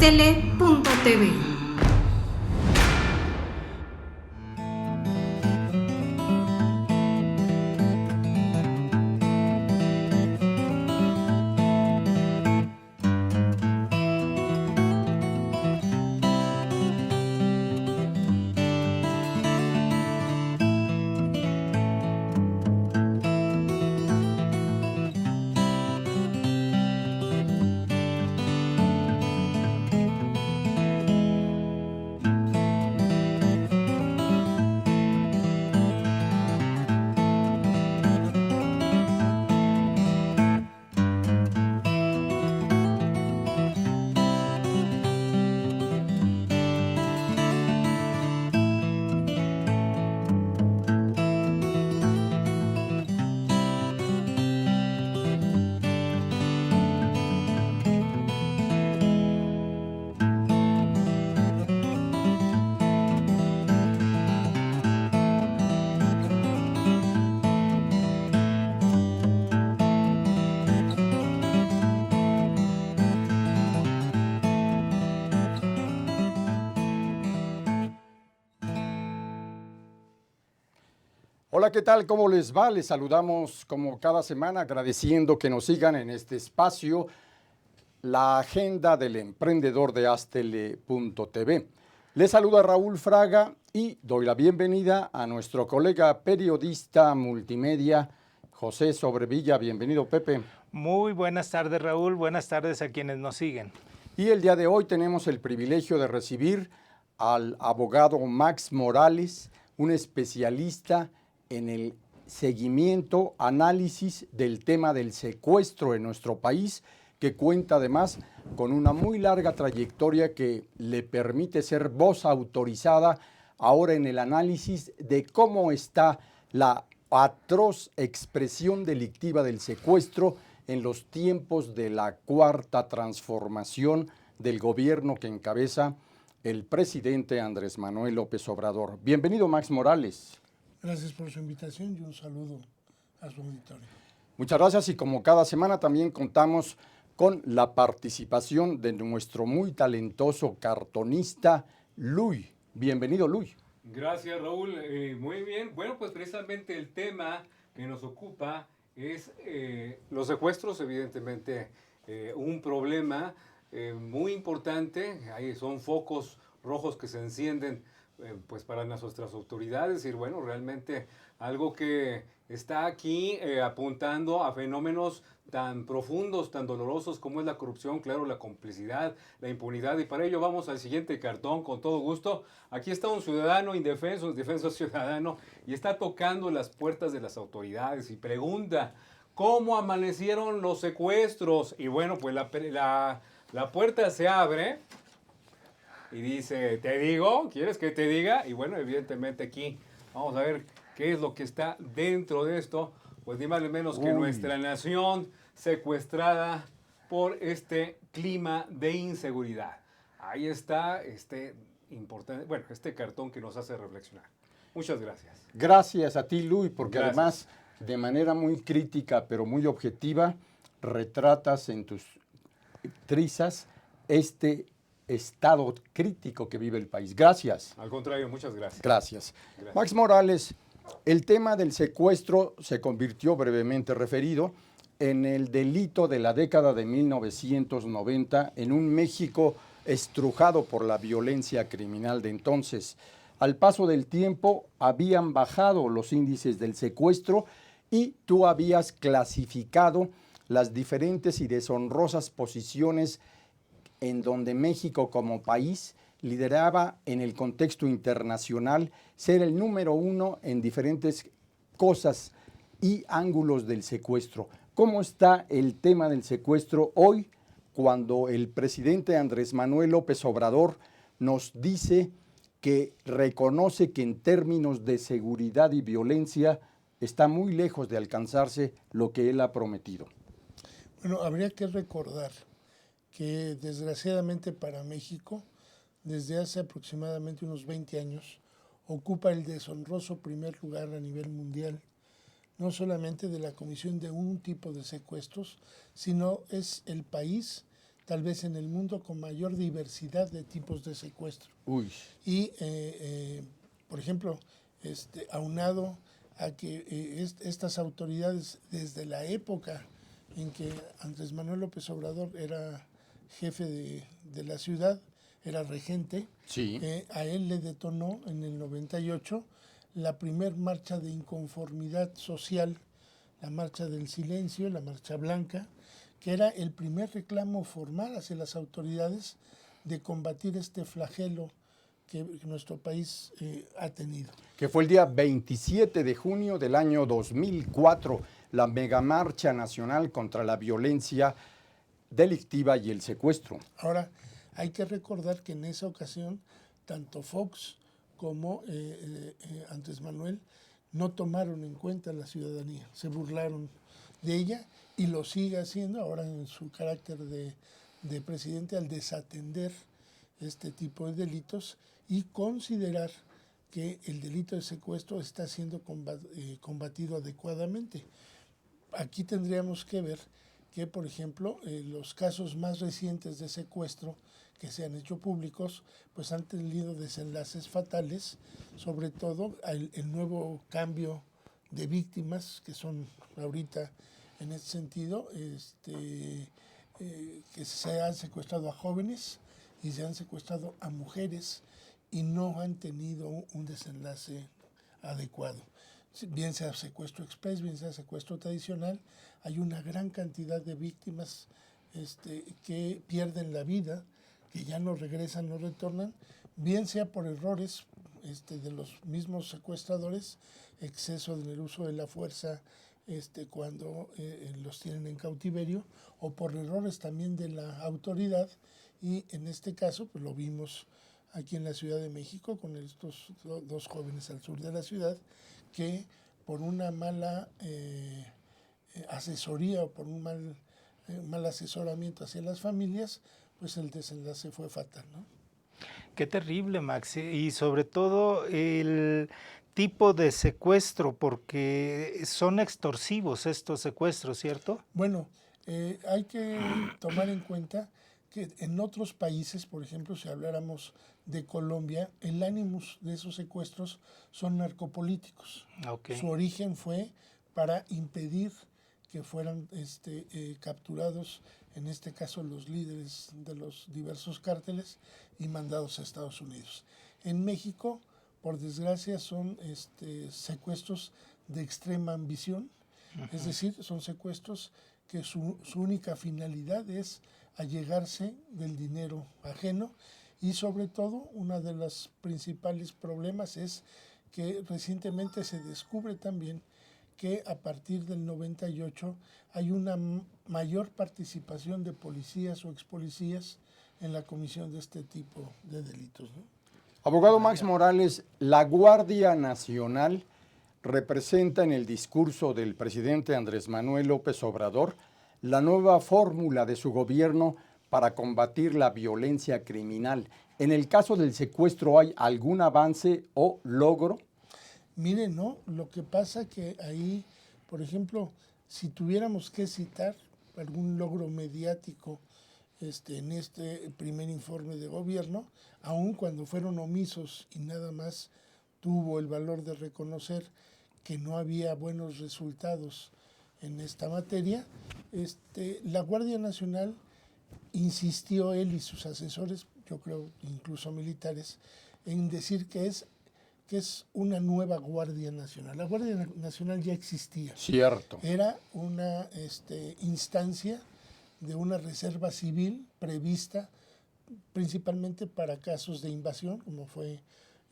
astele.tv. Hola, ¿qué tal? ¿Cómo les va? Les saludamos como cada semana agradeciendo que nos sigan en este espacio, la agenda del emprendedor de astele.tv. Les saluda Raúl Fraga y doy la bienvenida a nuestro colega periodista multimedia, José Sobrevilla. Bienvenido, Pepe. Muy buenas tardes, Raúl. Buenas tardes a quienes nos siguen. Y el día de hoy tenemos el privilegio de recibir al abogado Max Morales, un especialista en el seguimiento, análisis del tema del secuestro en nuestro país, que cuenta además con una muy larga trayectoria que le permite ser voz autorizada ahora en el análisis de cómo está la atroz expresión delictiva del secuestro en los tiempos de la cuarta transformación del gobierno que encabeza el presidente Andrés Manuel López Obrador. Bienvenido, Max Morales. Gracias por su invitación y un saludo a su auditorio. Muchas gracias, y como cada semana también contamos con la participación de nuestro muy talentoso cartonista Luis. Bienvenido, Luis. Gracias, Raúl. Muy bien. Bueno, pues precisamente el tema que nos ocupa es los secuestros, evidentemente un problema muy importante. Ahí son focos rojos que se encienden pues para nuestras autoridades, y bueno, realmente algo que está aquí apuntando a fenómenos tan profundos, tan dolorosos como es la corrupción, claro, la complicidad, la impunidad, y para ello vamos al siguiente cartón con todo gusto. Aquí está un ciudadano indefenso, un defenso ciudadano, y está tocando las puertas de las autoridades y pregunta, ¿cómo amanecieron los secuestros? Y bueno, pues la puerta se abre y dice, ¿te digo? ¿Quieres que te diga? Y bueno, evidentemente aquí vamos a ver qué es lo que está dentro de esto. Pues ni más ni menos que nuestra nación secuestrada por este clima de inseguridad. Ahí está este cartón que nos hace reflexionar. Muchas gracias. Gracias a ti, Luis, porque Gracias. además, de manera muy crítica, pero muy objetiva, retratas en tus trizas este estado crítico que vive el país. Gracias. Al contrario, muchas gracias. Gracias. Gracias. Max Morales, el tema del secuestro se convirtió, brevemente referido, en el delito de la década de 1990 en un México estrujado por la violencia criminal de entonces. Al paso del tiempo habían bajado los índices del secuestro y tú habías clasificado las diferentes y deshonrosas posiciones en donde México como país lideraba en el contexto internacional, ser el número uno en diferentes cosas y ángulos del secuestro. ¿Cómo está el tema del secuestro hoy, cuando el presidente Andrés Manuel López Obrador nos dice que reconoce que en términos de seguridad y violencia está muy lejos de alcanzarse lo que él ha prometido? Bueno, habría que recordar que desgraciadamente para México, desde hace aproximadamente unos 20 años, ocupa el deshonroso primer lugar a nivel mundial, no solamente de la comisión de un tipo de secuestros, sino es el país tal vez en el mundo con mayor diversidad de tipos de secuestro. Uy, Y, por ejemplo, aunado a que estas autoridades, desde la época en que Andrés Manuel López Obrador era jefe de la ciudad, era regente, sí. a él le detonó en el 98 la primer marcha de inconformidad social, la marcha del silencio, la marcha blanca, que era el primer reclamo formal hacia las autoridades de combatir este flagelo que nuestro país ha tenido. Que fue el día 27 de junio del año 2004, la megamarcha nacional contra la violencia delictiva y el secuestro. Ahora, hay que recordar que en esa ocasión, tanto Fox como Andrés Manuel no tomaron en cuenta a la ciudadanía, se burlaron de ella y lo sigue haciendo ahora en su carácter de presidente al desatender este tipo de delitos y considerar que el delito de secuestro está siendo combatido adecuadamente. Aquí tendríamos que ver que, por ejemplo, los casos más recientes de secuestro que se han hecho públicos, pues han tenido desenlaces fatales, sobre todo el nuevo cambio de víctimas, que son ahorita en ese sentido, que se han secuestrado a jóvenes y se han secuestrado a mujeres y no han tenido un desenlace adecuado. Bien sea secuestro express, bien sea secuestro tradicional, hay una gran cantidad de víctimas que pierden la vida, que ya no regresan, no retornan, bien sea por errores de los mismos secuestradores, exceso en el uso de la fuerza cuando los tienen en cautiverio, o por errores también de la autoridad, y en este caso pues lo vimos aquí en la Ciudad de México con estos dos jóvenes al sur de la ciudad, que por una mala asesoría o por un mal asesoramiento hacia las familias, pues el desenlace fue fatal, ¿no? Qué terrible, Max. Y sobre todo el tipo de secuestro, porque son extorsivos estos secuestros, ¿cierto? Bueno, hay que tomar en cuenta que en otros países, por ejemplo, si habláramos de Colombia, el ánimus de esos secuestros son narcopolíticos. Okay. Su origen fue para impedir que fueran capturados, en este caso los líderes de los diversos cárteles, y mandados a Estados Unidos. En México, por desgracia, son secuestros de extrema ambición, es decir, son secuestros que su única finalidad es allegarse del dinero ajeno, y sobre todo una de los principales problemas es que recientemente se descubre también que a partir del 98 hay una mayor participación de policías o expolicías en la comisión de este tipo de delitos, ¿no? Abogado Max Morales, la Guardia Nacional representa en el discurso del presidente Andrés Manuel López Obrador la nueva fórmula de su gobierno para combatir la violencia criminal. En el caso del secuestro, ¿hay algún avance o logro? Mire, no, lo que pasa que ahí, por ejemplo, si tuviéramos que citar algún logro mediático en este primer informe de gobierno, aun cuando fueron omisos y nada más tuvo el valor de reconocer que no había buenos resultados en esta materia, la Guardia Nacional insistió, él y sus asesores, yo creo incluso militares, en decir que es una nueva Guardia Nacional. La Guardia Nacional ya existía. Cierto. Era una instancia de una reserva civil prevista principalmente para casos de invasión, como fue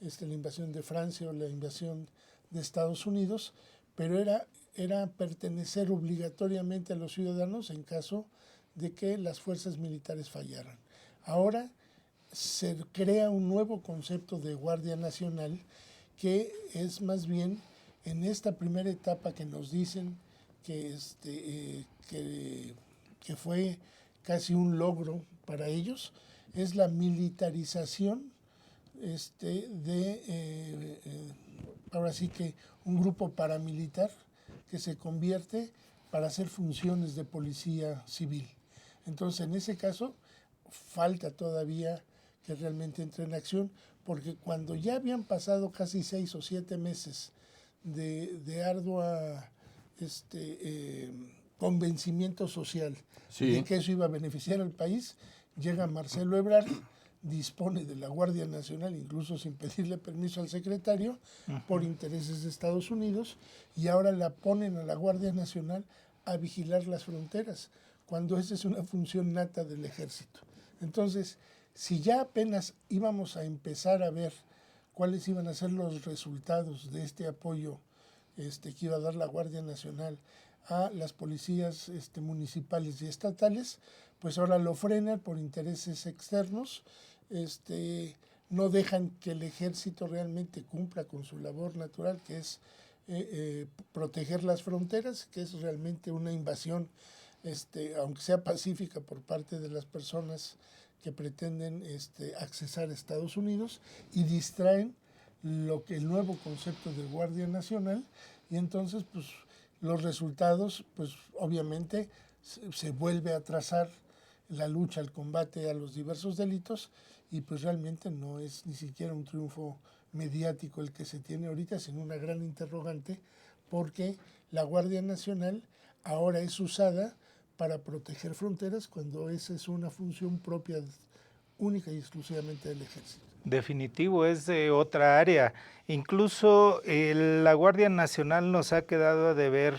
la invasión de Francia o la invasión de Estados Unidos, pero era pertenecer obligatoriamente a los ciudadanos en caso de que las fuerzas militares fallaran. Ahora se crea un nuevo concepto de Guardia Nacional que es más bien en esta primera etapa que nos dicen que fue casi un logro para ellos, es la militarización ahora sí que un grupo paramilitar que se convierte para hacer funciones de policía civil. Entonces, en ese caso, falta todavía que realmente entre en acción, porque cuando ya habían pasado casi 6 o 7 meses de ardua convencimiento social de que eso iba a beneficiar al país, llega Marcelo Ebrard, dispone de la Guardia Nacional, incluso sin pedirle permiso al secretario, por intereses de Estados Unidos, y ahora la ponen a la Guardia Nacional a vigilar las fronteras, cuando esa es una función nata del ejército. Entonces, si ya apenas íbamos a empezar a ver cuáles iban a ser los resultados de este apoyo que iba a dar la Guardia Nacional a las policías municipales y estatales, pues ahora lo frenan por intereses externos, no dejan que el ejército realmente cumpla con su labor natural, que es proteger las fronteras, que es realmente una invasión, aunque sea pacífica por parte de las personas que pretenden accesar a Estados Unidos, y distraen el nuevo concepto de Guardia Nacional, y entonces pues los resultados, pues obviamente se vuelve a trazar la lucha, el combate a los diversos delitos, y pues realmente no es ni siquiera un triunfo mediático el que se tiene ahorita, sino una gran interrogante, porque la Guardia Nacional ahora es usada para proteger fronteras, cuando esa es una función propia, única y exclusivamente del ejército. Definitivo, es de otra área. Incluso la Guardia Nacional nos ha quedado a deber,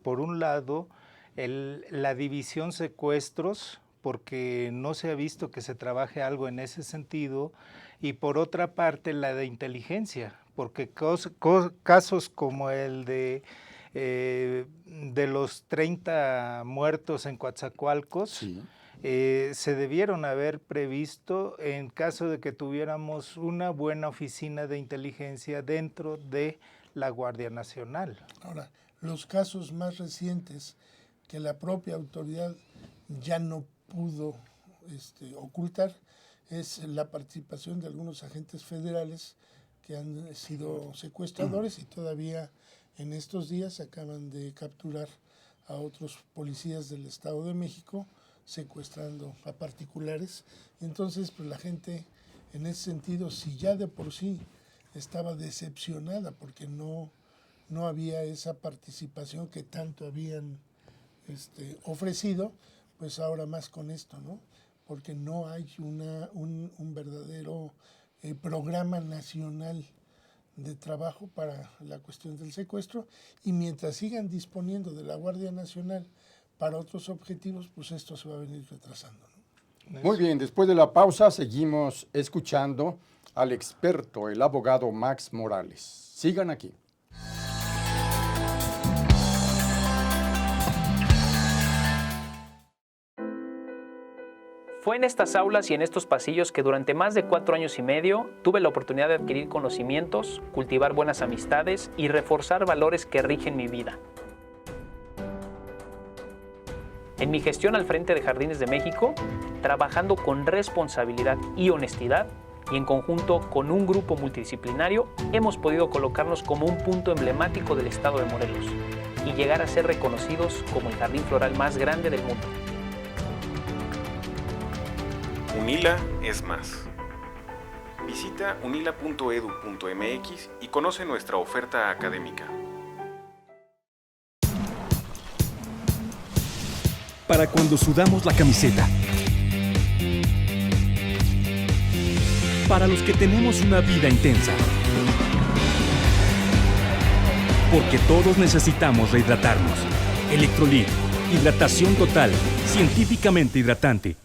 por un lado, la división secuestros, porque no se ha visto que se trabaje algo en ese sentido, y por otra parte la de inteligencia, porque casos como el de los 30 muertos en Coatzacoalcos, Sí. Se debieron haber previsto en caso de que tuviéramos una buena oficina de inteligencia dentro de la Guardia Nacional. Ahora, los casos más recientes que la propia autoridad ya no pudo ocultar es la participación de algunos agentes federales que han sido secuestradores, y todavía en estos días acaban de capturar a otros policías del Estado de México secuestrando a particulares. Entonces, pues la gente en ese sentido, si ya de por sí estaba decepcionada porque no había esa participación que tanto habían ofrecido, pues ahora más con esto, ¿no? Porque no hay un verdadero programa nacional de trabajo para la cuestión del secuestro, y mientras sigan disponiendo de la Guardia Nacional para otros objetivos, pues esto se va a venir retrasando, ¿no? Muy bien, después de la pausa seguimos escuchando al experto, el abogado Max Morales. Sigan aquí. Fue en estas aulas y en estos pasillos que durante más de 4 años y medio tuve la oportunidad de adquirir conocimientos, cultivar buenas amistades y reforzar valores que rigen mi vida. En mi gestión al frente de Jardines de México, trabajando con responsabilidad y honestidad, y en conjunto con un grupo multidisciplinario, hemos podido colocarnos como un punto emblemático del estado de Morelos y llegar a ser reconocidos como el jardín floral más grande del mundo. UNILA es más. Visita unila.edu.mx y conoce nuestra oferta académica. Para cuando sudamos la camiseta. Para los que tenemos una vida intensa. Porque todos necesitamos rehidratarnos. Electrolit, hidratación total, científicamente hidratante.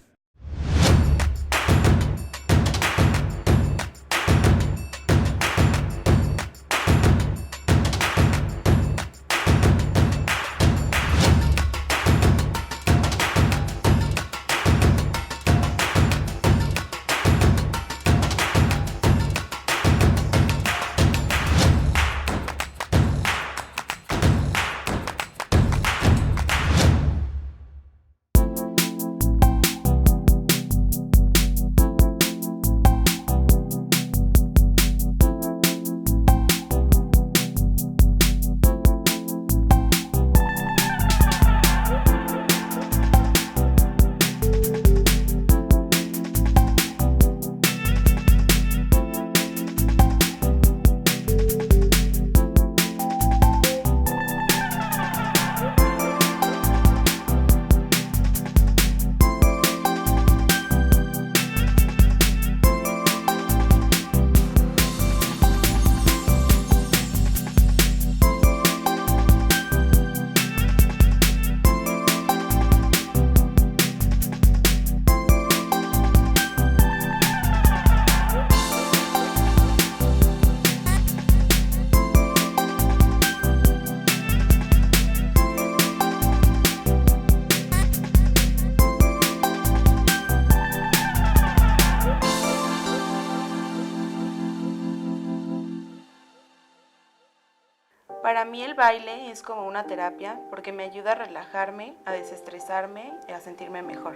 Para mí el baile es como una terapia porque me ayuda a relajarme, a desestresarme y a sentirme mejor.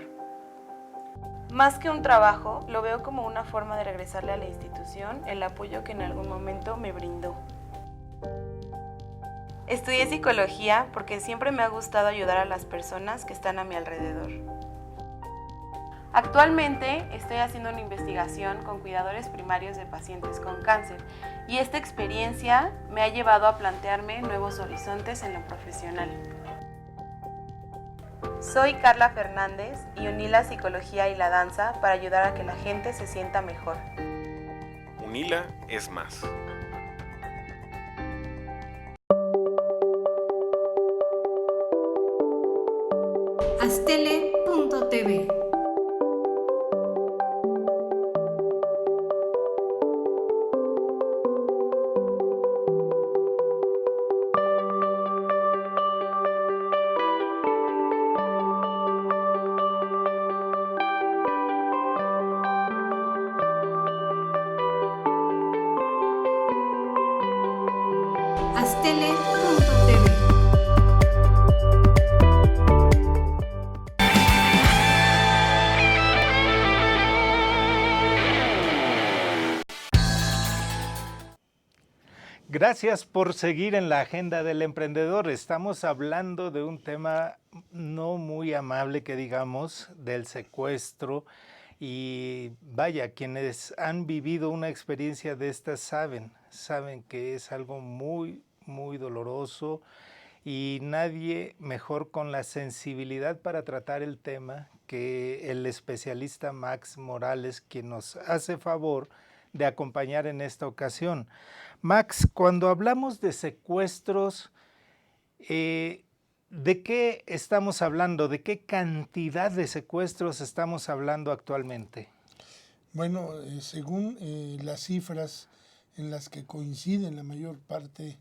Más que un trabajo, lo veo como una forma de regresarle a la institución el apoyo que en algún momento me brindó. Estudié psicología porque siempre me ha gustado ayudar a las personas que están a mi alrededor. Actualmente estoy haciendo una investigación con cuidadores primarios de pacientes con cáncer y esta experiencia me ha llevado a plantearme nuevos horizontes en lo profesional. Soy Carla Fernández y uní la psicología y la danza para ayudar a que la gente se sienta mejor. UNILA es más. Astele.tv. Astele.tv. Gracias por seguir en la agenda del emprendedor. Estamos hablando de un tema no muy amable, que digamos, del secuestro. Y vaya, quienes han vivido una experiencia de estas saben que es algo muy, muy doloroso y nadie mejor con la sensibilidad para tratar el tema que el especialista Max Morales, quien nos hace favor de acompañar en esta ocasión. Max, cuando hablamos de secuestros, ¿de qué estamos hablando? ¿De qué cantidad de secuestros estamos hablando actualmente? Bueno, según las cifras en las que coinciden la mayor parte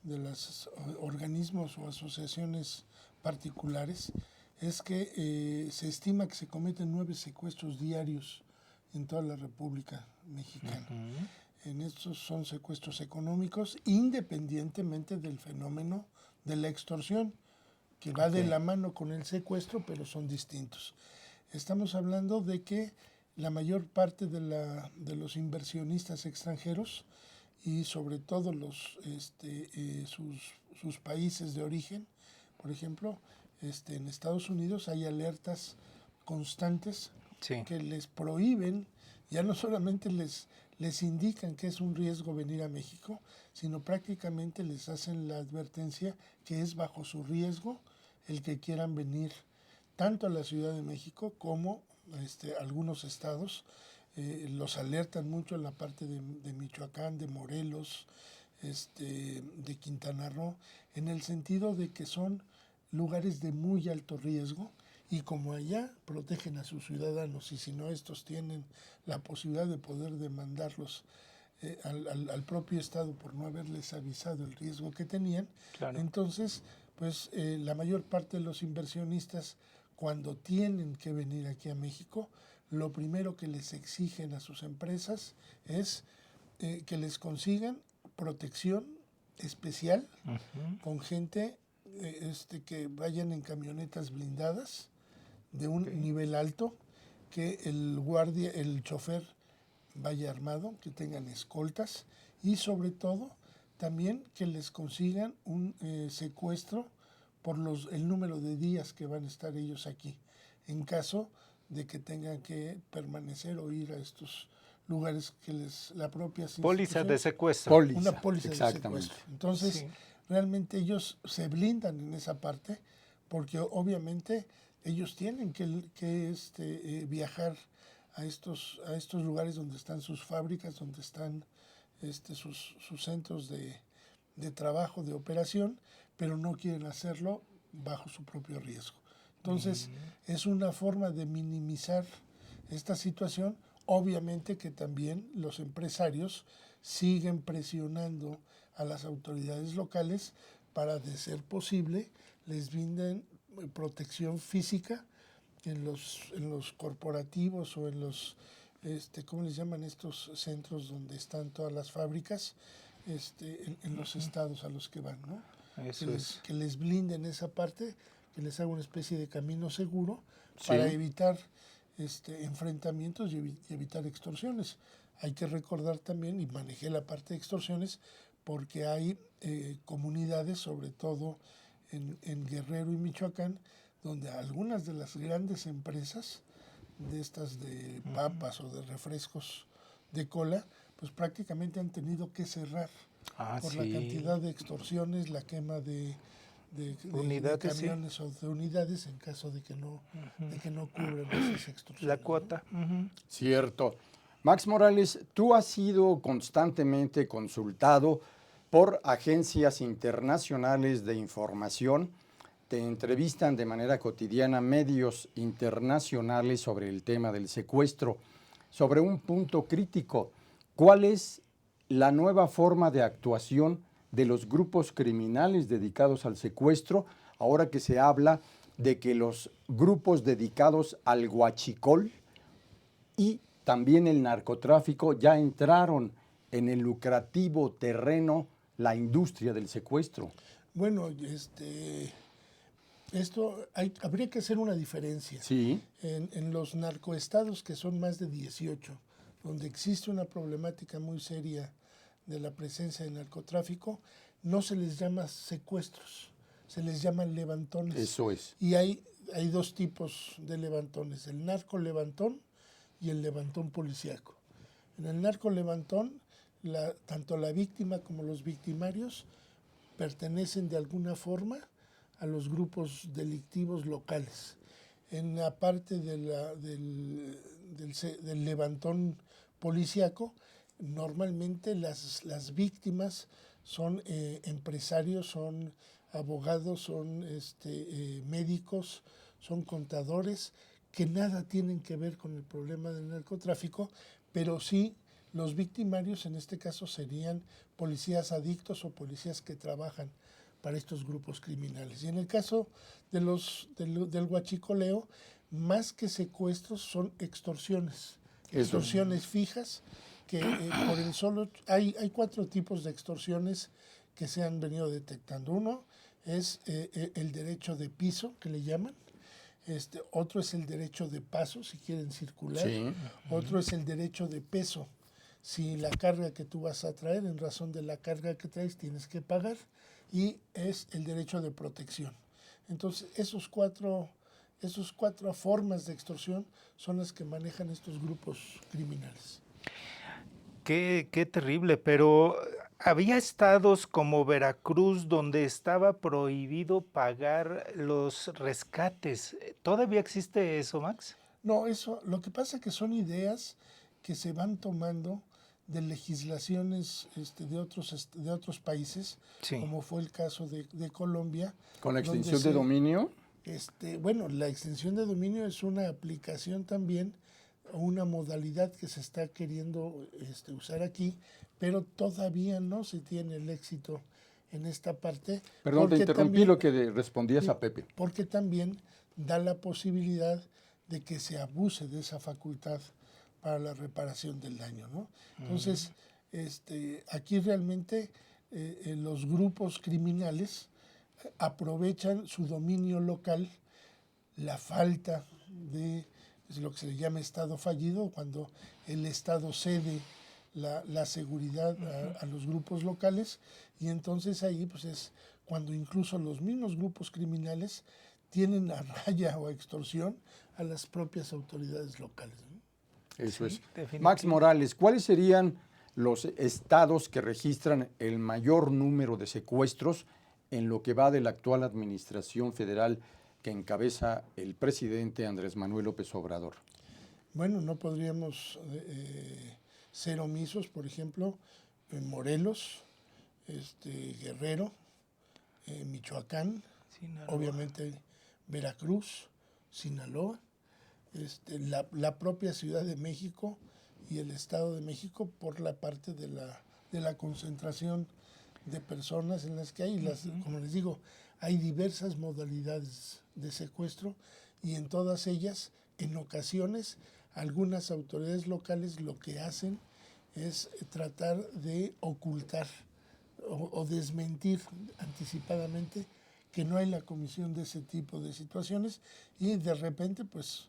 de los organismos o asociaciones particulares, es que se estima que se cometen 9 secuestros diarios en toda la República Mexicana. En estos son secuestros económicos, independientemente del fenómeno de la extorsión, que va de la mano con el secuestro, pero son distintos. Estamos hablando de que la mayor parte de los inversionistas extranjeros y sobre todo sus países de origen, por ejemplo, en Estados Unidos hay alertas constantes que les prohíben, ya no solamente les indican que es un riesgo venir a México, sino prácticamente les hacen la advertencia que es bajo su riesgo el que quieran venir tanto a la Ciudad de México como algunos estados. Los alertan mucho en la parte de Michoacán, de Morelos, de Quintana Roo, en el sentido de que son lugares de muy alto riesgo y como allá protegen a sus ciudadanos y si no estos tienen la posibilidad de poder demandarlos al propio Estado por no haberles avisado el riesgo que tenían, entonces pues la mayor parte de los inversionistas cuando tienen que venir aquí a México, lo primero que les exigen a sus empresas es que les consigan protección especial con gente que vayan en camionetas blindadas de un nivel alto, que el chofer vaya armado, que tengan escoltas y sobre todo también que les consigan un secuestro por el número de días que van a estar ellos aquí, en caso de que tengan que permanecer o ir a estos lugares que la propia póliza de secuestro. Una póliza de secuestro. Entonces, realmente ellos se blindan en esa parte porque obviamente ellos tienen que viajar a estos lugares donde están sus fábricas, donde están sus centros de trabajo, de operación, pero no quieren hacerlo bajo su propio riesgo. Entonces, es una forma de minimizar esta situación. Obviamente que también los empresarios siguen presionando a las autoridades locales para, de ser posible, les brinden protección física en los corporativos o en los, ¿cómo les llaman estos centros donde están todas las fábricas? en los estados a los que van, ¿no? Eso es. Que les blinden esa parte, que les haga una especie de camino seguro Sí. para evitar enfrentamientos y evitar extorsiones. Hay que recordar también, y manejé la parte de extorsiones, porque hay comunidades, sobre todo en Guerrero y Michoacán, donde algunas de las grandes empresas de estas de papas o de refrescos de cola, pues prácticamente han tenido que cerrar por la cantidad de extorsiones, la quema de Unidades, camiones o de unidades en caso de que no cubren esas extorsiones. La cuota. Cierto. Max Morales, tú has sido constantemente consultado por agencias internacionales de información. Te entrevistan de manera cotidiana medios internacionales sobre el tema del secuestro, sobre un punto crítico. ¿Cuál es la nueva forma de actuación de los grupos criminales dedicados al secuestro, ahora que se habla de que los grupos dedicados al huachicol y también el narcotráfico ya entraron en el lucrativo terreno, la industria del secuestro? Bueno, habría que hacer una diferencia. Sí. En los narcoestados, que son más de 18, donde existe una problemática muy seria de la presencia de narcotráfico, no se les llama secuestros, se les llaman levantones. Eso es. Y hay dos tipos de levantones, el narco levantón y el levantón policíaco. En el narco levantón, tanto la víctima como los victimarios pertenecen de alguna forma a los grupos delictivos locales. En la parte del levantón policíaco, normalmente las víctimas son empresarios, son abogados, son médicos, son contadores, que nada tienen que ver con el problema del narcotráfico, pero sí los victimarios en este caso serían policías adictos o policías que trabajan para estos grupos criminales. Y en el caso del huachicoleo, más que secuestros son extorsiones, extorsiones fijas, que por el solo... Hay 4 tipos de extorsiones que se han venido detectando. Uno es el derecho de piso, que le llaman. Otro es el derecho de paso, si quieren circular. Sí. Otro es el derecho de peso. Si la carga que tú vas a traer, en razón de la carga que traes, tienes que pagar. Y es el derecho de protección. Entonces, esos cuatro formas de extorsión son las que manejan estos grupos criminales. Qué terrible, pero había estados como Veracruz donde estaba prohibido pagar los rescates. ¿Todavía existe eso, Max? No, lo que pasa es que son ideas que se van tomando de legislaciones de otros países, Sí. como fue el caso de Colombia. ¿Con la extinción de dominio? Bueno, la extensión de dominio es una aplicación también, una modalidad que se está queriendo usar aquí, pero todavía no se tiene el éxito en esta parte. Perdón, te interrumpí también, lo que respondías a Pepe. Porque también da la posibilidad de que se abuse de esa facultad para la reparación del daño, ¿no? Entonces, aquí realmente los grupos criminales aprovechan su dominio local, la falta de lo que se le llama Estado fallido, cuando el Estado cede la seguridad a los grupos locales, y entonces ahí pues es cuando incluso los mismos grupos criminales tienen a raya o a extorsión a las propias autoridades locales, ¿no? Eso es. definitivamente. Max Morales, ¿cuáles serían los estados que registran el mayor número de secuestros en lo que va de la actual administración federal que encabeza el presidente Andrés Manuel López Obrador? Bueno, no podríamos ser omisos, por ejemplo, en Morelos, Guerrero, Michoacán, Sinaloa. obviamente Veracruz, Sinaloa, la propia Ciudad de México y el Estado de México, por la parte de la concentración de personas en las que hay, como les digo, hay diversas modalidades de secuestro, y en todas ellas, en ocasiones, algunas autoridades locales lo que hacen es tratar de ocultar o desmentir anticipadamente que no hay la comisión de ese tipo de situaciones y de repente pues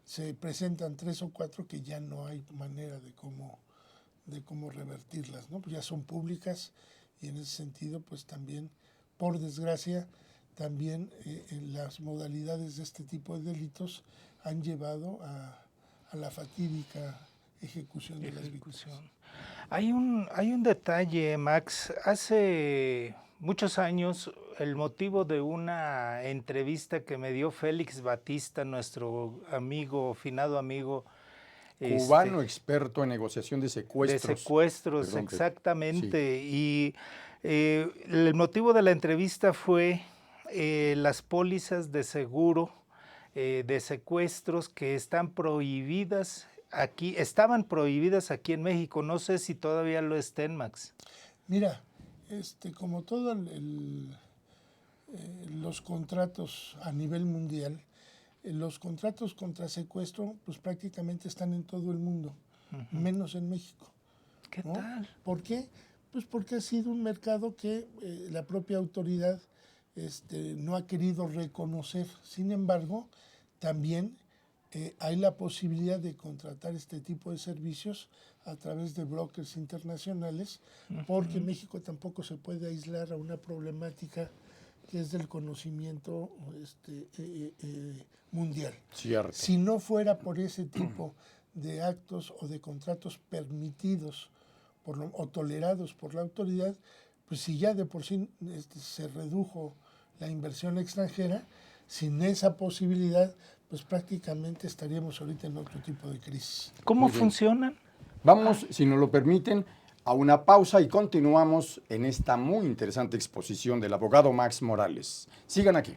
se presentan 3 o 4 que ya no hay manera de cómo revertirlas, ¿no? Pues ya son públicas y en ese sentido pues también, por desgracia, también las modalidades de este tipo de delitos han llevado a la fatídica ejecución de las víctimas. Hay un detalle, Max. Hace muchos años, el motivo de una entrevista que me dio Félix Batista, nuestro amigo, finado amigo, Cubano experto en negociación de secuestros. De secuestros, Perdón, exactamente. sí. Y el motivo de la entrevista fue las pólizas de seguro de secuestros que están prohibidas aquí, estaban prohibidas aquí en México. No sé si todavía lo estén, Max. Mira, como todos los contratos a nivel mundial, los contratos contra secuestro pues prácticamente están en todo el mundo, menos en México. ¿Qué ¿no? tal? ¿Por qué? Pues porque ha sido un mercado que la propia autoridad no ha querido reconocer. Sin embargo, también hay la posibilidad de contratar este tipo de servicios a través de brokers internacionales, porque México tampoco se puede aislar a una problemática que es del conocimiento mundial. Cierto. Si no fuera por ese tipo de actos o de contratos permitidos o tolerados por la autoridad, pues si ya de por sí se redujo la inversión extranjera, sin esa posibilidad, pues prácticamente estaríamos ahorita en otro tipo de crisis. ¿Cómo funcionan? Vamos, si nos lo permiten, a una pausa y continuamos en esta muy interesante exposición del abogado Max Morales. Sigan aquí.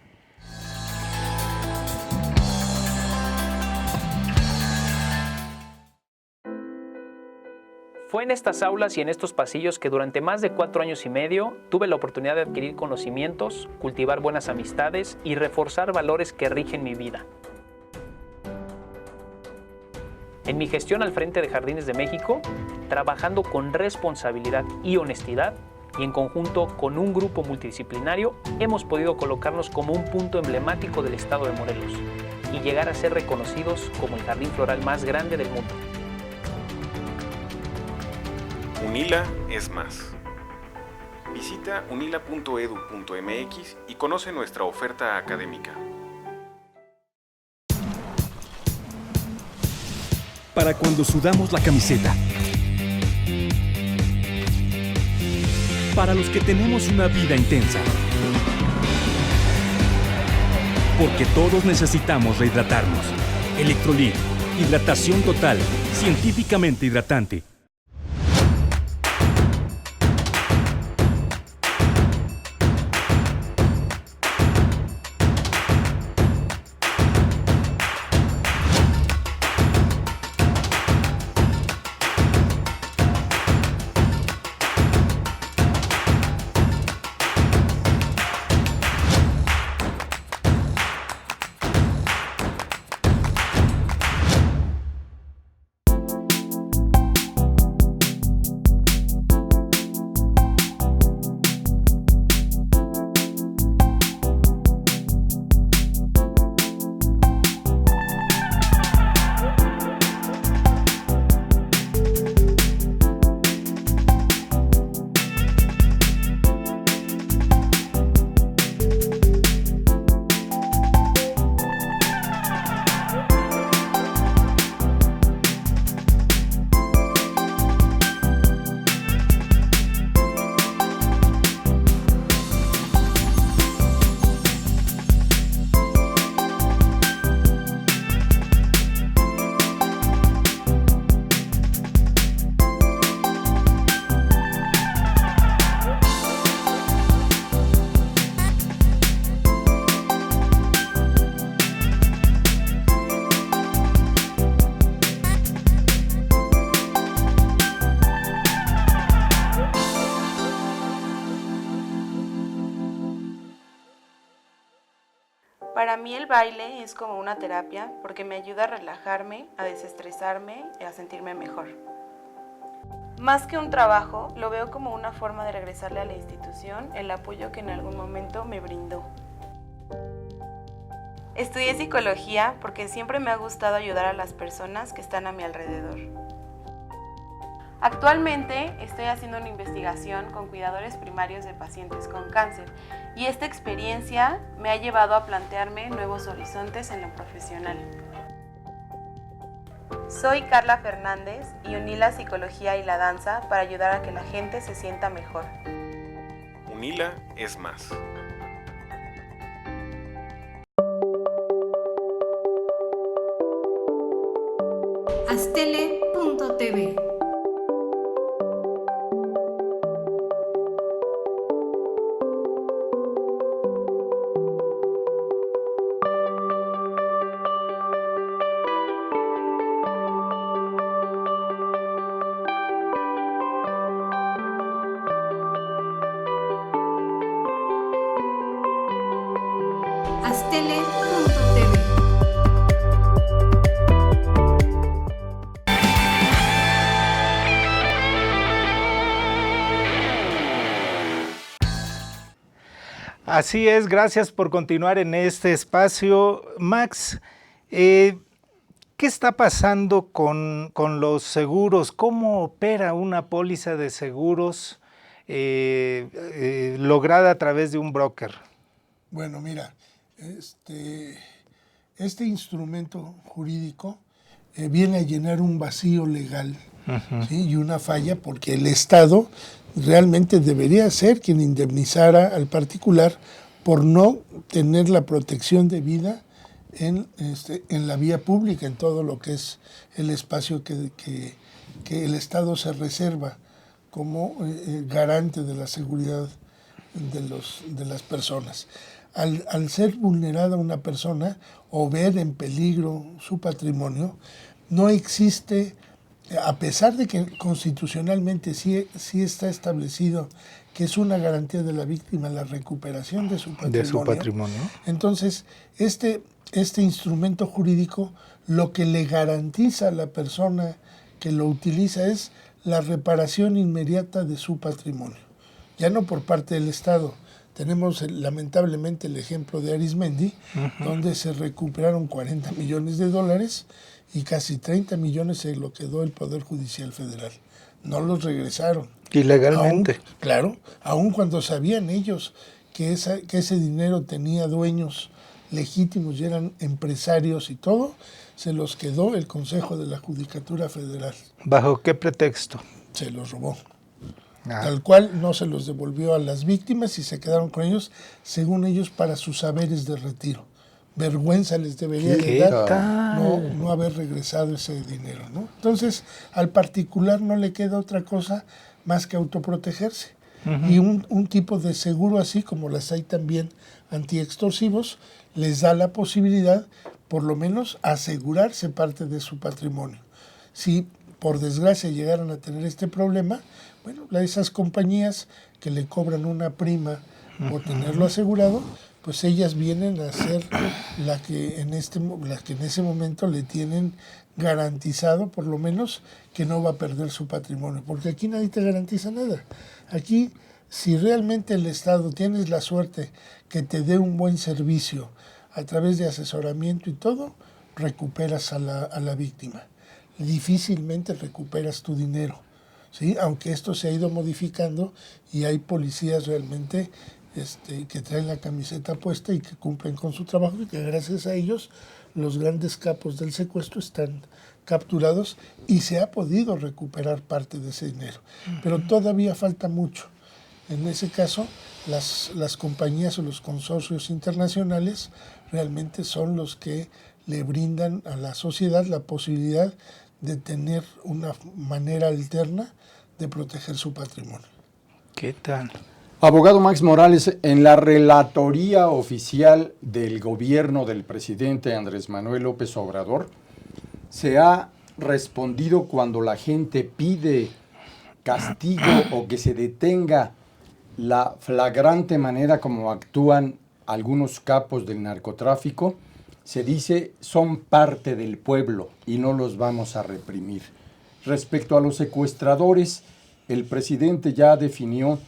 Fue en estas aulas y en estos pasillos que durante más de 4 años y medio tuve la oportunidad de adquirir conocimientos, cultivar buenas amistades y reforzar valores que rigen mi vida. En mi gestión al frente de Jardines de México, trabajando con responsabilidad y honestidad, y en conjunto con un grupo multidisciplinario, hemos podido colocarnos como un punto emblemático del estado de Morelos y llegar a ser reconocidos como el jardín floral más grande del mundo. UNILA es más. Visita unila.edu.mx y conoce nuestra oferta académica. Para cuando sudamos la camiseta. Para los que tenemos una vida intensa. Porque todos necesitamos rehidratarnos. Electrolit, hidratación total, científicamente hidratante. Para mí el baile es como una terapia porque me ayuda a relajarme, a desestresarme y a sentirme mejor. Más que un trabajo, lo veo como una forma de regresarle a la institución el apoyo que en algún momento me brindó. Estudié psicología porque siempre me ha gustado ayudar a las personas que están a mi alrededor. Actualmente estoy haciendo una investigación con cuidadores primarios de pacientes con cáncer y esta experiencia me ha llevado a plantearme nuevos horizontes en lo profesional. Soy Carla Fernández y uní la psicología y la danza para ayudar a que la gente se sienta mejor. UNILA es más. Astele.tv. Astele.tv. Así es, gracias por continuar en este espacio. Max, ¿qué está pasando con los seguros? ¿Cómo opera una póliza de seguros lograda a través de un broker? Bueno, mira, este instrumento jurídico viene a llenar un vacío legal, ¿sí? Y una falla, porque el Estado realmente debería ser quien indemnizara al particular por no tener la protección debida en la vía pública, en todo lo que es el espacio que el Estado se reserva como garante de la seguridad de las personas. Al ser vulnerada una persona o ver en peligro su patrimonio, no existe, a pesar de que constitucionalmente sí está establecido que es una garantía de la víctima la recuperación de su patrimonio. Entonces, este instrumento jurídico lo que le garantiza a la persona que lo utiliza es la reparación inmediata de su patrimonio, ya no por parte del Estado. Tenemos lamentablemente el ejemplo de Arismendi, donde se recuperaron 40 millones de dólares y casi 30 millones se lo quedó el Poder Judicial Federal. No los regresaron. Ilegalmente. Claro, aun cuando sabían ellos que ese dinero tenía dueños legítimos y eran empresarios y todo, se los quedó el Consejo de la Judicatura Federal. ¿Bajo qué pretexto? Se los robó. Tal cual no se los devolvió a las víctimas y se quedaron con ellos, según ellos, para sus haberes de retiro. Vergüenza les debería de dar no haber regresado ese dinero, ¿no? Entonces, al particular no le queda otra cosa más que autoprotegerse. Y un tipo de seguro así, como las hay también antiextorsivos, les da la posibilidad, por lo menos, asegurarse parte de su patrimonio. Si por desgracia llegaran a tener este problema, bueno, esas compañías que le cobran una prima por tenerlo asegurado, pues ellas vienen a ser la que en ese momento le tienen garantizado, por lo menos, que no va a perder su patrimonio. Porque aquí nadie te garantiza nada. Aquí, si realmente el Estado tienes la suerte que te dé un buen servicio a través de asesoramiento y todo, recuperas a la víctima. Difícilmente recuperas tu dinero, ¿sí? Aunque esto se ha ido modificando y hay policías realmente que traen la camiseta puesta y que cumplen con su trabajo y que gracias a ellos los grandes capos del secuestro están capturados y se ha podido recuperar parte de ese dinero. Pero todavía falta mucho. En ese caso, las compañías o los consorcios internacionales realmente son los que le brindan a la sociedad la posibilidad de tener una manera alterna de proteger su patrimonio. ¿Qué tal? Abogado Max Morales, en la relatoría oficial del gobierno del presidente Andrés Manuel López Obrador, se ha respondido cuando la gente pide castigo o que se detenga la flagrante manera como actúan algunos capos del narcotráfico, se dice son parte del pueblo y no los vamos a reprimir. Respecto a los secuestradores, ¿el presidente ya definió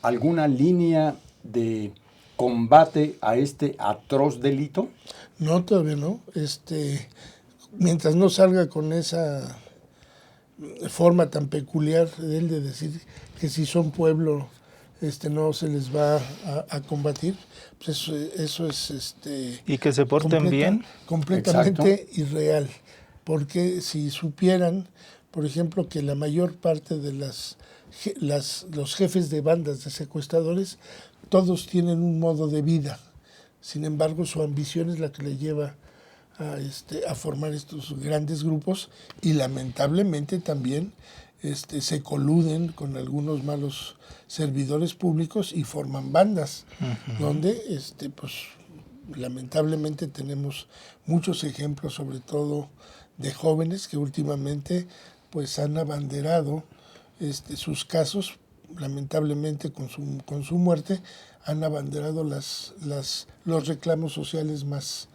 alguna línea de combate a este atroz delito? No, todavía no. Mientras no salga con esa forma tan peculiar de él de decir que si son pueblo no se les va a combatir, pues eso es Y que se porten bien. completamente irreal, porque si supieran, por ejemplo, que la mayor parte de los jefes de bandas de secuestradores, todos tienen un modo de vida, sin embargo su ambición es la que le lleva a formar estos grandes grupos, y lamentablemente también se coluden con algunos malos servidores públicos y forman bandas, donde pues lamentablemente tenemos muchos ejemplos, sobre todo de jóvenes que últimamente pues han abanderado sus casos, lamentablemente con su muerte han abanderado los reclamos sociales más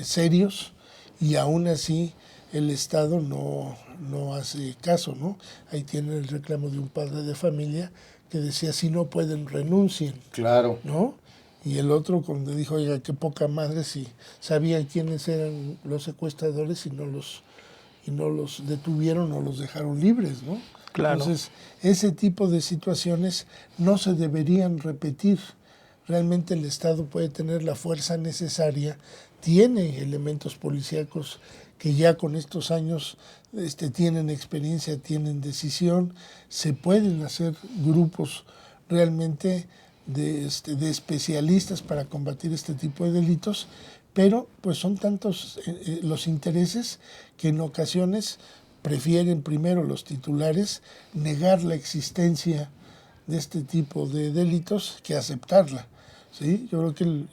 serios, y aún así el Estado no hace caso, ¿no? Ahí tienen el reclamo de un padre de familia que decía, si no pueden, renuncien. Claro. ¿No? Y el otro cuando dijo, oiga, qué poca madre, si sabían quiénes eran los secuestradores y no los detuvieron o los dejaron libres, ¿no? Claro. Entonces, ese tipo de situaciones no se deberían repetir. Realmente el Estado puede tener la fuerza necesaria, tiene elementos policíacos que ya con estos años tienen experiencia, tienen decisión, se pueden hacer grupos realmente de especialistas para combatir este tipo de delitos, pero pues son tantos los intereses que en ocasiones prefieren primero los titulares negar la existencia de este tipo de delitos que aceptarla. ¿Sí? Yo creo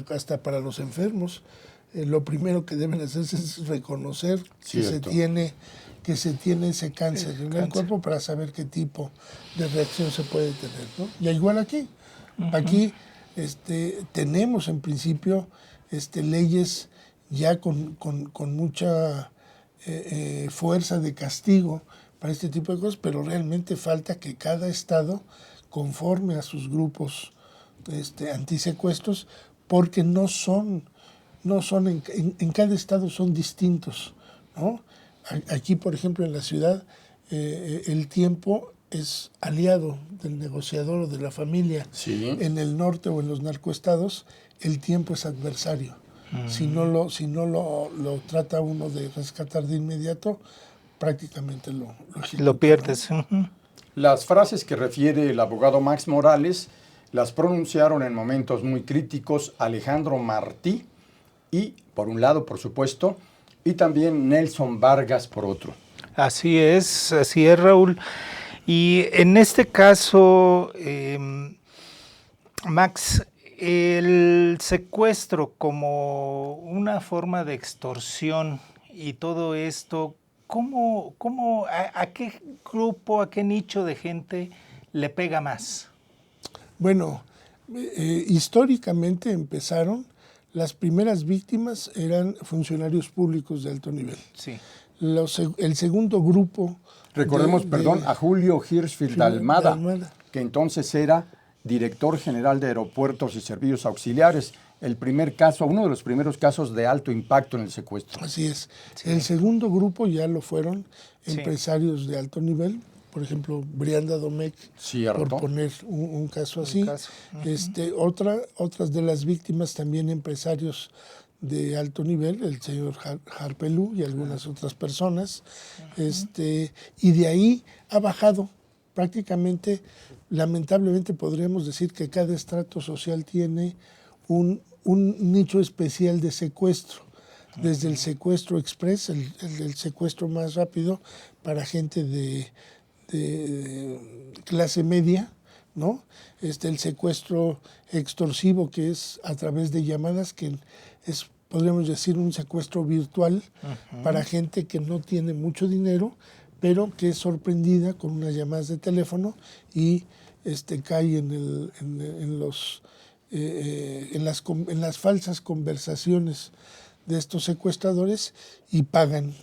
que hasta para los enfermos lo primero que deben hacerse es reconocer que se tiene ese cáncer en el cuerpo para saber qué tipo de reacción se puede tener, ¿no? Y igual aquí. Aquí tenemos en principio leyes ya con mucha fuerza de castigo para este tipo de cosas, pero realmente falta que cada estado conforme a sus grupos antisecuestros, porque no son en cada estado son distintos, ¿no? Aquí, por ejemplo, en la ciudad, el tiempo es aliado del negociador o de la familia. Sí. En el norte o en los narcoestados, el tiempo es adversario. Si no lo trata uno de rescatar de inmediato, prácticamente lo pierdes. Las frases que refiere el abogado Max Morales las pronunciaron en momentos muy críticos Alejandro Martí y, por un lado, por supuesto, y también Nelson Vargas por otro. Así es, Raúl. Y en este caso, Max, el secuestro como una forma de extorsión y todo esto, ¿a qué grupo, a qué nicho de gente le pega más? Bueno, históricamente las primeras víctimas eran funcionarios públicos de alto nivel. Sí. El segundo grupo... Recordemos, a Julio Hirschfeld Almada, que entonces era director general de Aeropuertos y Servicios Auxiliares. Uno de los primeros casos de alto impacto en el secuestro. Así es. Sí. El segundo grupo ya lo fueron empresarios de alto nivel, por ejemplo, Brianda Domecq, por poner un caso así. Otras de las víctimas también empresarios de alto nivel, el señor Harpelú y algunas otras personas. Y de ahí ha bajado prácticamente, lamentablemente podríamos decir que cada estrato social tiene un nicho especial de secuestro, desde el secuestro express, el secuestro más rápido para gente de clase media, ¿no? El secuestro extorsivo, que es a través de llamadas, que es, podríamos decir, un secuestro virtual para gente que no tiene mucho dinero, pero que es sorprendida con unas llamadas de teléfono y cae en las falsas conversaciones de estos secuestradores y pagan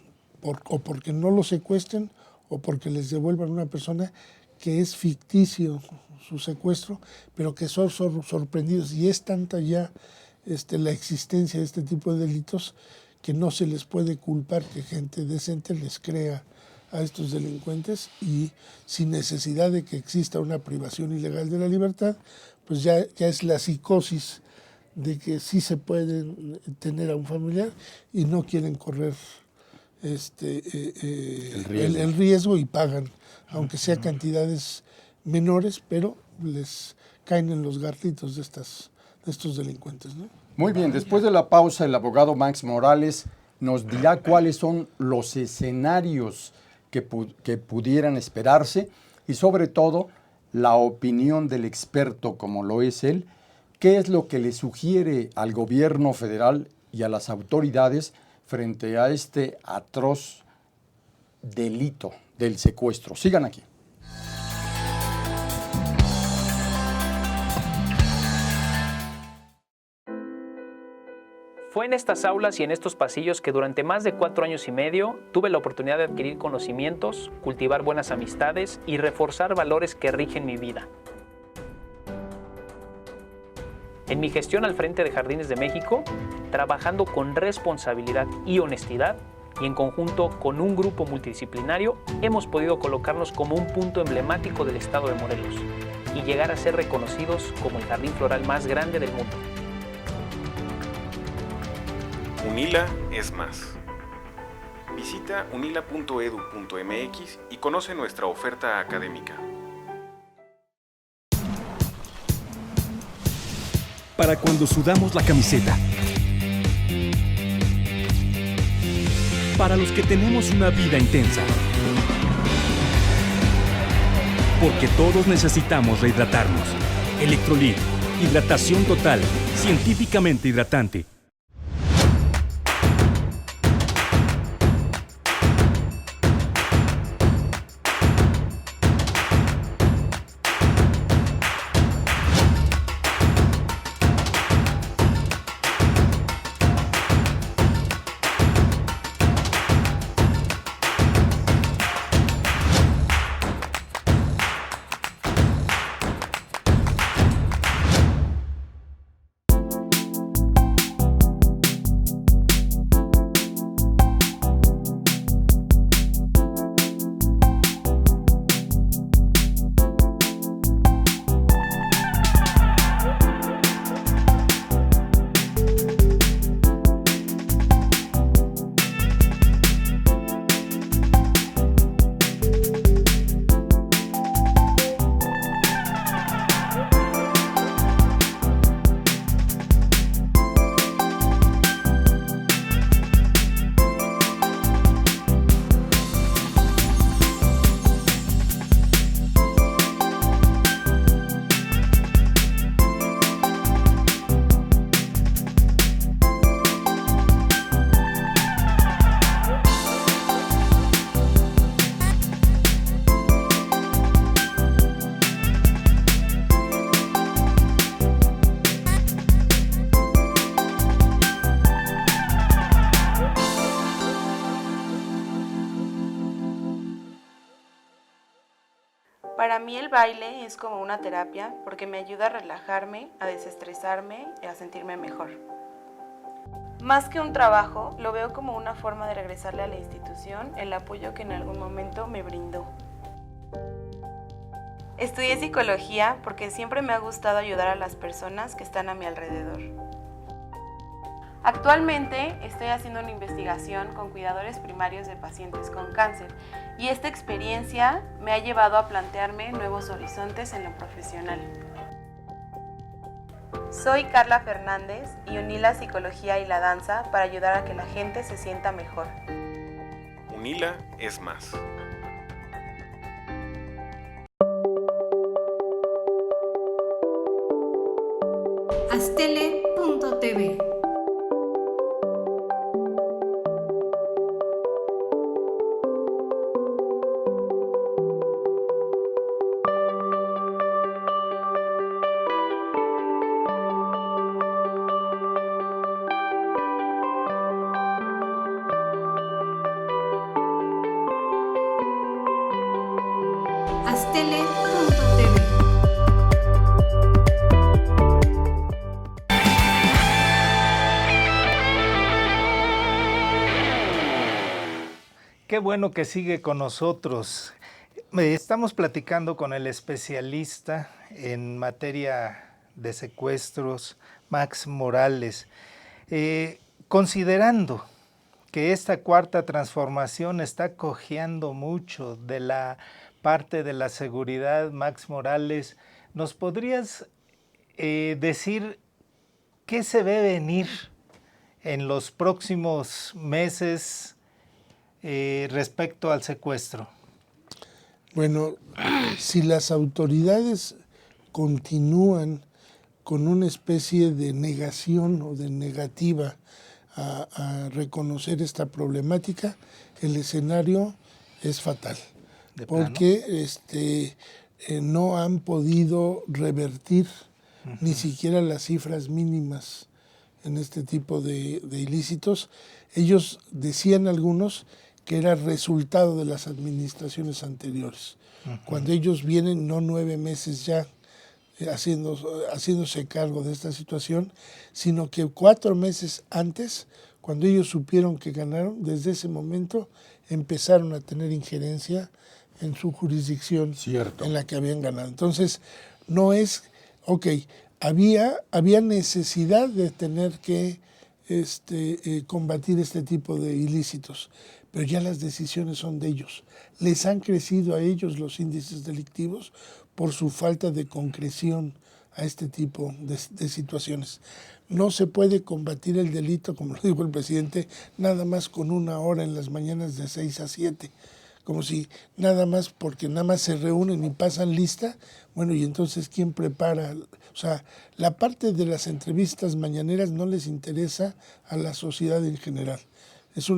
o porque no lo secuestren o porque les devuelvan a una persona que es ficticio su secuestro, pero que son sorprendidos. Y es tanta ya la existencia de este tipo de delitos que no se les puede culpar que gente decente les crea a estos delincuentes, y sin necesidad de que exista una privación ilegal de la libertad, pues ya es la psicosis de que sí se puede tener a un familiar y no quieren correr el riesgo y pagan, aunque sea cantidades menores, pero les caen en los garlitos de estos delincuentes, ¿no? Muy bien, después de la pausa, el abogado Max Morales nos dirá cuáles son los escenarios que pudieran esperarse y sobre todo la opinión del experto como lo es él, qué es lo que le sugiere al gobierno federal y a las autoridades frente a este atroz delito del secuestro. Sigan aquí. Fue en estas aulas y en estos pasillos que durante más de 4 años y medio tuve la oportunidad de adquirir conocimientos, cultivar buenas amistades y reforzar valores que rigen mi vida. En mi gestión al frente de Jardines de México, trabajando con responsabilidad y honestidad, y en conjunto con un grupo multidisciplinario, hemos podido colocarnos como un punto emblemático del estado de Morelos y llegar a ser reconocidos como el jardín floral más grande del mundo. UNILA es más. Visita unila.edu.mx y conoce nuestra oferta académica. Para cuando sudamos la camiseta. Para los que tenemos una vida intensa. Porque todos necesitamos rehidratarnos. Electrolit, hidratación total, científicamente hidratante. Para mí el baile es como una terapia porque me ayuda a relajarme, a desestresarme y a sentirme mejor. Más que un trabajo, lo veo como una forma de regresarle a la institución el apoyo que en algún momento me brindó. Estudié psicología porque siempre me ha gustado ayudar a las personas que están a mi alrededor. Actualmente estoy haciendo una investigación con cuidadores primarios de pacientes con cáncer y esta experiencia me ha llevado a plantearme nuevos horizontes en lo profesional. Soy Carla Fernández y uní la psicología y la danza para ayudar a que la gente se sienta mejor. UNILA es más. Astele.tv Extele.tv. Qué bueno que sigue con nosotros. Estamos platicando con el especialista en materia de secuestros, Max Morales. Considerando que esta cuarta transformación está cojeando mucho de la parte de la seguridad, Max Morales, ¿nos podrías decir qué se ve venir en los próximos meses respecto al secuestro? Bueno, si las autoridades continúan con una especie de negación o de negativa a reconocer esta problemática, el escenario es fatal, porque no han podido revertir ni siquiera las cifras mínimas en este tipo de ilícitos. Ellos decían algunos que era resultado de las administraciones anteriores. Cuando ellos vienen, no 9 meses ya haciéndose cargo de esta situación, sino que 4 meses antes, cuando ellos supieron que ganaron, desde ese momento empezaron a tener injerencia en su jurisdicción en la que habían ganado. Entonces, no es, había necesidad de tener que combatir este tipo de ilícitos, pero ya las decisiones son de ellos. Les han crecido a ellos los índices delictivos por su falta de concreción a este tipo de situaciones. No se puede combatir el delito, como lo dijo el presidente, nada más con 1 hora en las mañanas de 6 a 7, como si nada más, porque nada más se reúnen y pasan lista. Bueno, y entonces, ¿quién prepara? O sea, la parte de las entrevistas mañaneras no les interesa a la sociedad en general. Es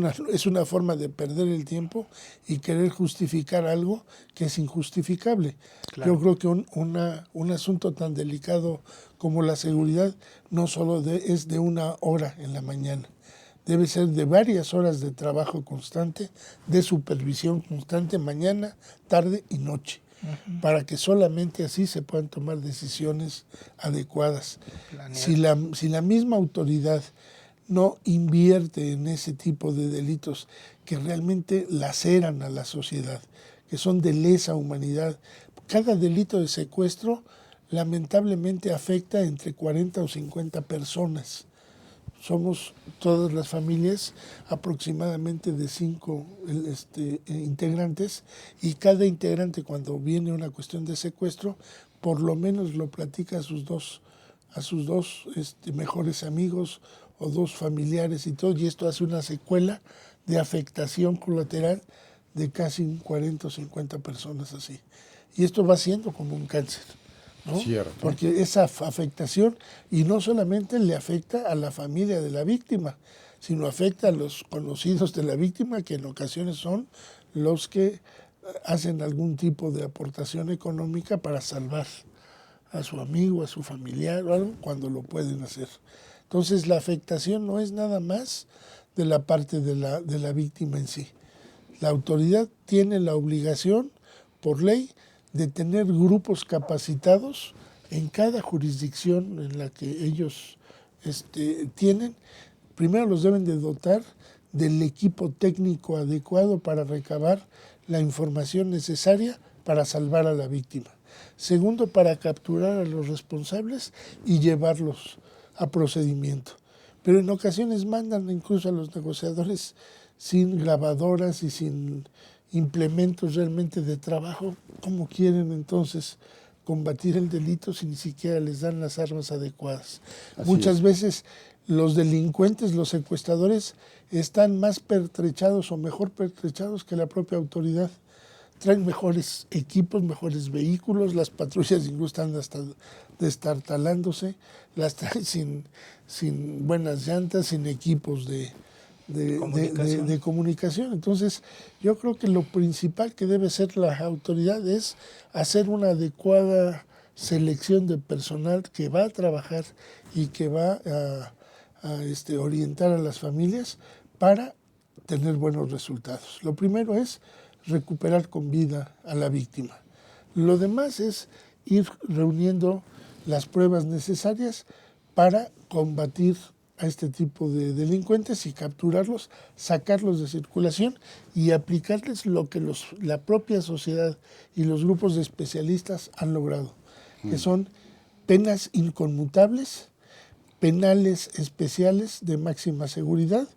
una forma de perder el tiempo y querer justificar algo que es injustificable. Claro. Yo creo que un asunto tan delicado como la seguridad no solo es de 1 hora en la mañana. Debe ser de varias horas de trabajo constante, de supervisión constante, mañana, tarde y noche, para que solamente así se puedan tomar decisiones adecuadas. Si la misma autoridad no invierte en ese tipo de delitos que realmente laceran a la sociedad, que son de lesa humanidad. Cada delito de secuestro lamentablemente afecta entre 40 o 50 personas. Somos todas las familias aproximadamente de 5 integrantes, y cada integrante, cuando viene una cuestión de secuestro, por lo menos lo platica a sus dos mejores amigos o 2 familiares y todo, y esto hace una secuela de afectación colateral de casi 40 o 50 personas así. Y esto va siendo como un cáncer, ¿no? Cierto. Porque esa afectación, y no solamente le afecta a la familia de la víctima, sino afecta a los conocidos de la víctima, que en ocasiones son los que hacen algún tipo de aportación económica para salvar a su amigo, a su familiar o algo, cuando lo pueden hacer. Entonces, la afectación no es nada más de la parte de la víctima en sí. La autoridad tiene la obligación, por ley, de tener grupos capacitados en cada jurisdicción en la que ellos tienen. Primero los deben de dotar del equipo técnico adecuado para recabar la información necesaria para salvar a la víctima. Segundo, para capturar a los responsables y llevarlos a procedimiento. Pero en ocasiones mandan incluso a los negociadores sin grabadoras y sin implementos realmente de trabajo. ¿Cómo quieren entonces combatir el delito si ni siquiera les dan las armas adecuadas? Muchas veces los delincuentes, los secuestradores, están más pertrechados o mejor pertrechados que la propia autoridad. Traen mejores equipos, mejores vehículos, las patrullas incluso están hasta destartalándose, las traen sin buenas llantas, sin equipos de comunicación. Entonces, yo creo que lo principal que debe hacer la autoridad es hacer una adecuada selección de personal que va a trabajar y que va a orientar a las familias para tener buenos resultados. Lo primero es recuperar con vida a la víctima. Lo demás es ir reuniendo las pruebas necesarias para combatir a este tipo de delincuentes y capturarlos, sacarlos de circulación y aplicarles lo que la propia sociedad y los grupos de especialistas han logrado, que son penas inconmutables, penales especiales de máxima seguridad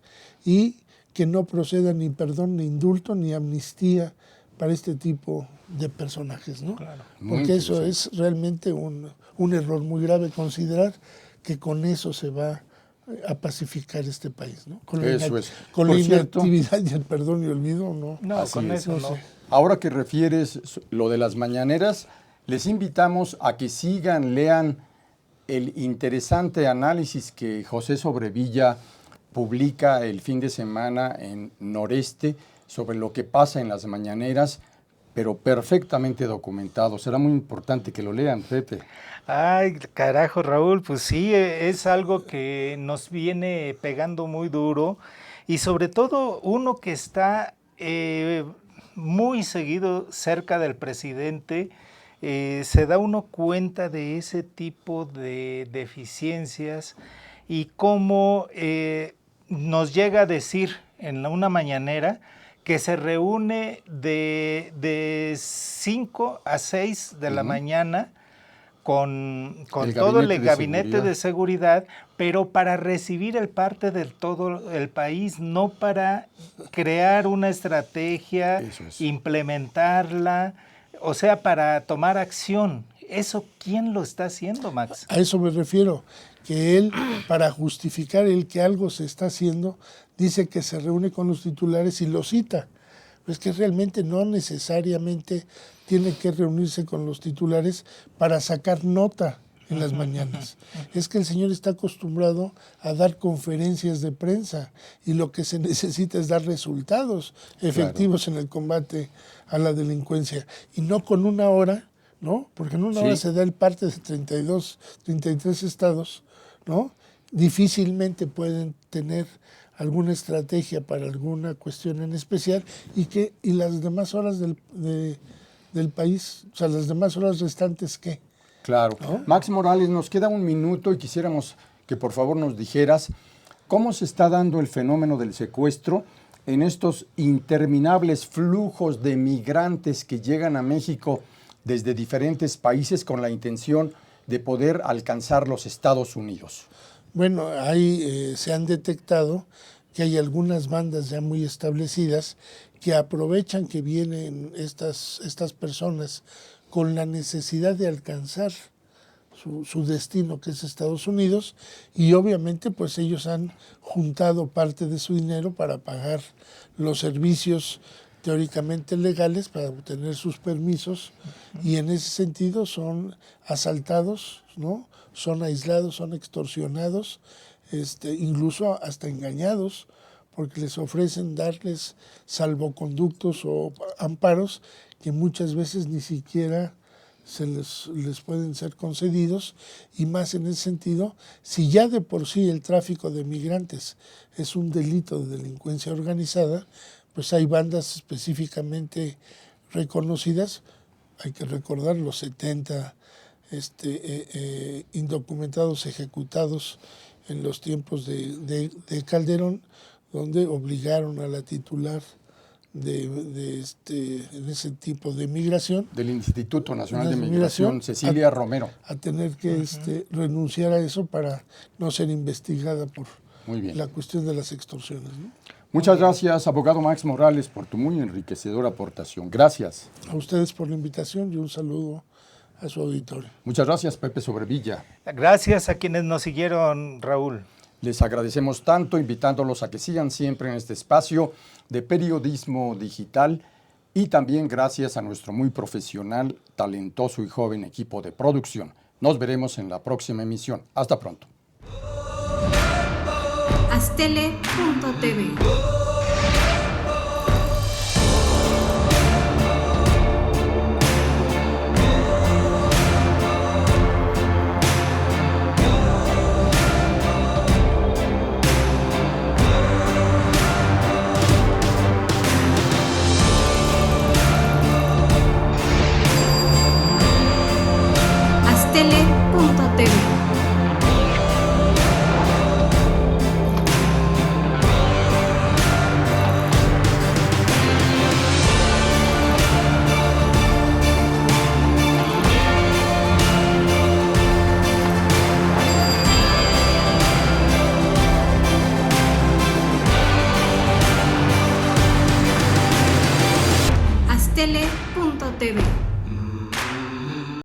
y que no proceda ni perdón, ni indulto, ni amnistía para este tipo de personajes, ¿no? Claro. Porque eso es realmente un error muy grave considerar que con eso se va a pacificar este país, ¿no? Con la, Eso es. con Por la cierto, inactividad y el perdón y olvido, ¿no? No, Así con es. eso no. Ahora que refieres lo de las mañaneras, les invitamos a que sigan, lean el interesante análisis que José Sobrevilla publica el fin de semana en Noreste sobre lo que pasa en las mañaneras, pero perfectamente documentado. Será muy importante que lo lean, Pepe. Ay, carajo, Raúl, pues sí, es algo que nos viene pegando muy duro y sobre todo uno que está muy seguido cerca del presidente, se da uno cuenta de ese tipo de deficiencias y cómo nos llega a decir en una mañanera que se reúne de 5 a 6 de la mañana con todo el gabinete de seguridad, pero para recibir el parte de todo el país, no para crear una estrategia, implementarla, o sea, para tomar acción. ¿Eso quién lo está haciendo, Max? A eso me refiero, que él, para justificar el que algo se está haciendo, dice que se reúne con los titulares y los cita. Pues que realmente no necesariamente tiene que reunirse con los titulares para sacar nota en las mañanas. Es que el señor está acostumbrado a dar conferencias de prensa y lo que se necesita es dar resultados efectivos en el combate a la delincuencia. Y no con una hora, ¿no? Porque en una hora se da el parte de 32, 33 estados, ¿no? Difícilmente pueden tener alguna estrategia para alguna cuestión en especial y las demás horas del país, o sea, las demás horas restantes, ¿qué? Claro. ¿No? Max Morales, nos queda un minuto y quisiéramos que por favor nos dijeras cómo se está dando el fenómeno del secuestro en estos interminables flujos de migrantes que llegan a México desde diferentes países con la intención de poder alcanzar los Estados Unidos. Bueno, ahí se han detectado que hay algunas bandas ya muy establecidas que aprovechan que vienen estas personas con la necesidad de alcanzar su destino, que es Estados Unidos, y obviamente pues ellos han juntado parte de su dinero para pagar los servicios teóricamente legales para obtener sus permisos y en ese sentido son asaltados, ¿no? Son aislados, son extorsionados, incluso hasta engañados, porque les ofrecen darles salvoconductos o amparos que muchas veces ni siquiera les pueden ser concedidos, y más en ese sentido, si ya de por sí el tráfico de migrantes es un delito de delincuencia organizada, pues hay bandas específicamente reconocidas. Hay que recordar los 70 indocumentados ejecutados en los tiempos de Calderón, donde obligaron a la titular en ese tipo de migración, del Instituto Nacional de Migración, Cecilia Romero, a tener que renunciar a eso para no ser investigada por la cuestión de las extorsiones, ¿no? Muchas gracias, abogado Max Morales, por tu muy enriquecedora aportación. Gracias. A ustedes por la invitación y un saludo a su auditorio. Muchas gracias, Pepe Sobrevilla. Gracias a quienes nos siguieron, Raúl. Les agradecemos tanto, invitándolos a que sigan siempre en este espacio de periodismo digital, y también gracias a nuestro muy profesional, talentoso y joven equipo de producción. Nos veremos en la próxima emisión. Hasta pronto. Aztele.tv